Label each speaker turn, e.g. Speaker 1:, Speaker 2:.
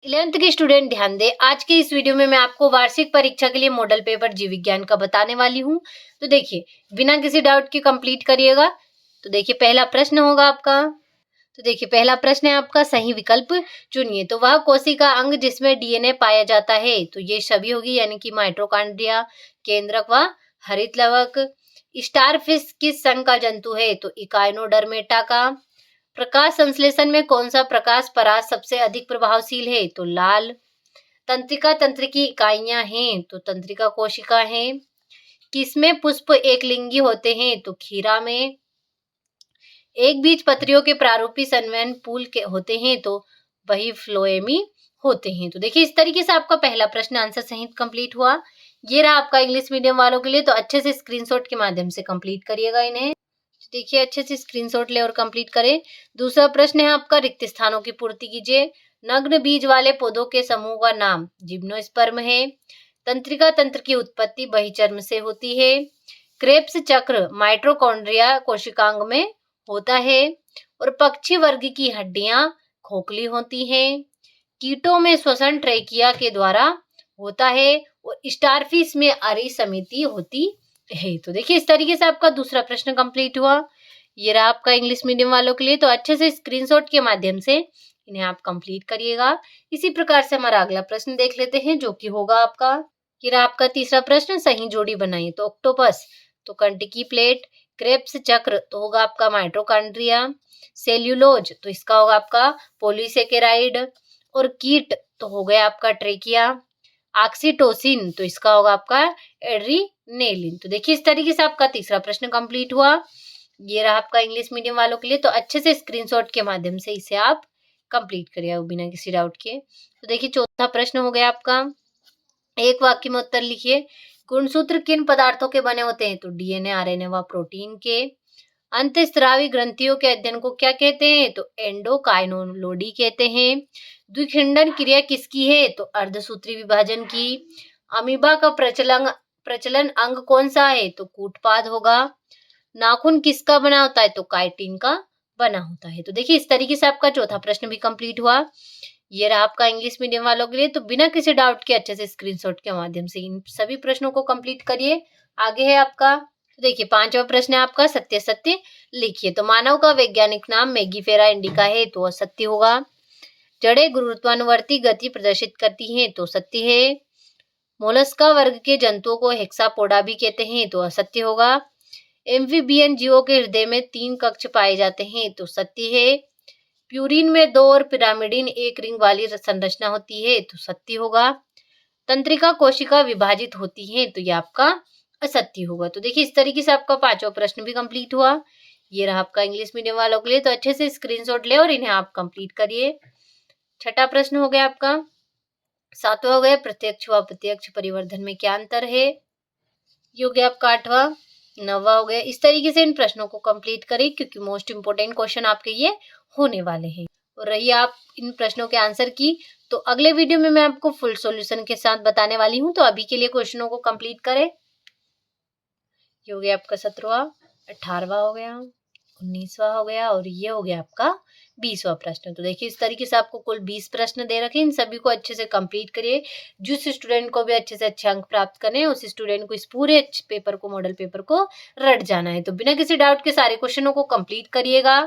Speaker 1: 11th के student ध्यान दें। आज के इस वीडियो में मैं आपको वार्षिक परीक्षा के लिए मॉडल पेपर जीव विज्ञान का बताने वाली हूँ। तो देखिए, बिना किसी डाउट के कंप्लीट करिएगा। तो देखिए, पहला प्रश्न होगा आपका। तो देखिए, पहला प्रश्न है आपका, सही विकल्प चुनिए। तो वह कोशिका अंग जिसमें डीएनए पाया जाता है, तो ये सभी होगी, यानी कि माइटोकॉन्ड्रिया, केंद्रक व हरित लवक। स्टारफिश किस संघ का जंतु है? तो इकाइनोडर्मेटा का। प्रकाश संश्लेषण में कौन सा प्रकाश परास सबसे अधिक प्रभावशील है? तो लाल। तंत्रिका तंत्र की इकाइयां हैं, तो तंत्रिका कोशिका है। किसमें पुष्प एकलिंगी होते हैं? तो खीरा में। एक बीज पत्रियों के प्रारूपी संवहन पुल के होते हैं, तो वही फ्लोएमी होते हैं। तो देखिए, इस तरीके से आपका पहला प्रश्न आंसर सहित कंप्लीट हुआ। ये रहा आपका इंग्लिश मीडियम वालों के लिए। तो अच्छे से स्क्रीनशॉट के माध्यम से कंप्लीट करिएगा इन्हें। देखिए, अच्छे से स्क्रीनशॉट ले और कंप्लीट करें। दूसरा प्रश्न है आपका, रिक्त स्थानों की पूर्ति कीजिए। नग्न बीज वाले पौधों के समूह का नाम जिम्नोस्पर्म है। तंत्रिका तंत्र की उत्पत्ति बहिर्चर्म से होती है। क्रेब्स चक्र माइटोकॉन्ड्रिया कोशिकांग में होता है। और पक्षी वर्ग की हड्डियां खोखली होती हैं। कीटों में श्वसन ट्रेकिया के द्वारा होता है और स्टारफिश में अरी समिति होती है। तो देखिए, इस तरीके से आपका दूसरा प्रश्न कंप्लीट हुआ। ये रहा आपका इंग्लिश मीडियम वालों के लिए। तो अच्छे से स्क्रीनशॉट के माध्यम से इन्हें आप कंप्लीट करिएगा। इसी प्रकार से हमारा अगला प्रश्न देख लेते हैं, जो कि होगा आपका, ये रहा आपका तीसरा प्रश्न, सही जोड़ी बनाइए। तो ऑक्टोपस तो कंटिकी प्लेट, क्रेब्स चक्र तो होगा आपका माइटोकॉन्ड्रिया, सेल्यूलोज तो इसका होगा आपका पॉलीसेकेराइड, और कीट तो हो गया आपका ट्रेकिया, ऑक्सीटोसिन तो इसका होगा आपका एड्रीनेलिन। तो देखिए, इस तरीके से आपका तीसरा प्रश्न कंप्लीट हुआ। ये रहा आपका इंग्लिश मीडियम वालों के लिए। तो अच्छे से स्क्रीनशॉट के माध्यम से इसे आप कंप्लीट करिए बिना किसी डाउट के। तो देखिए, चौथा प्रश्न हो गया आपका, एक वाक्य में उत्तर लिखिए। गुणसूत्र किन पदार्थों के बने होते हैं? तो डीएनए, आरएनए व प्रोटीन के। अंतःस्रावी ग्रंथियों के अध्ययन को क्या कहते हैं? तो एंडोकाइनोलॉजी कहते हैं। द्विखंडन क्रिया किसकी है? तो अर्धसूत्री विभाजन की। अमीबा का प्रचलन अंग कौन सा है? तो कूटपाद होगा। नाखून किसका बना होता है? तो काइटिन का बना होता है। तो देखिए, इस तरीके से आपका चौथा प्रश्न भी कंप्लीट हुआ। ये रहा आपका इंग्लिश मीडियम वालों के लिए। तो बिना किसी डाउट के अच्छे से स्क्रीनशॉट के माध्यम से इन सभी प्रश्नों को कंप्लीट करिए। आगे है आपका, तो देखिए, पांचवा प्रश्न है आपका, सत्य सत्य लिखिए। तो मानव का वैज्ञानिक नाम मैगीफेरा इंडिका है, तो असत्य होगा। जड़ें गुरुत्वानुवर्ती गति प्रदर्शित करती हैं, तो सत्य है। मोलस्का वर्ग के जंतुओं को हेक्सापोडा भी कहते हैं, तो असत्य होगा। एम्फीबियन जीवों के हृदय में 3 कक्ष पाए जाते हैं, तो सत्य है। प्यूरिन में 2 और पिरामिडिन एक रिंग वाली संरचना होती है, तो सत्य होगा। तंत्रिका कोशिका विभाजित होती है, तो ये आपका असत्य होगा। तो देखिए, इस तरीके से आपका पांचवा प्रश्न भी कंप्लीट हुआ। ये रहा आपका इंग्लिश मीडियम वालों के लिए। तो अच्छे से स्क्रीनशॉट ले और इन्हें आप कंप्लीट करिए। छठा प्रश्न हो गया आपका। सातवां हो गया, प्रत्यक्ष व अप्रत्यक्ष परिवर्धन में क्या अंतर है? ये हो गया आपका आठवां। नौवां हो गया। इस तरीके से इन प्रश्नों को कंप्लीट करें, क्योंकि मोस्ट इंपोर्टेंट क्वेश्चन आपके ये होने वाले हैं। और रही आप इन प्रश्नों के आंसर की, तो अगले वीडियो में मैं आपको फुल सॉल्यूशन के साथ बताने वाली हूँ। तो अभी के लिए क्वेश्चनों को कंप्लीट करें। ये हो गया आपका 17वां, 18वां हो गया, 19वां हो गया, और ये हो गया आपका 20वां प्रश्न। तो देखिए, इस तरीके से आपको कुल 20 प्रश्न दे रखे। इन सभी को अच्छे से कंप्लीट करिए। जिस स्टूडेंट को भी अच्छे से अच्छे अंक प्राप्त करने हैं, उस स्टूडेंट को इस पूरे पेपर को, मॉडल पेपर को रट जाना है। तो बिना किसी डाउट के सारे क्वेश्चनों को कंप्लीट करिएगा।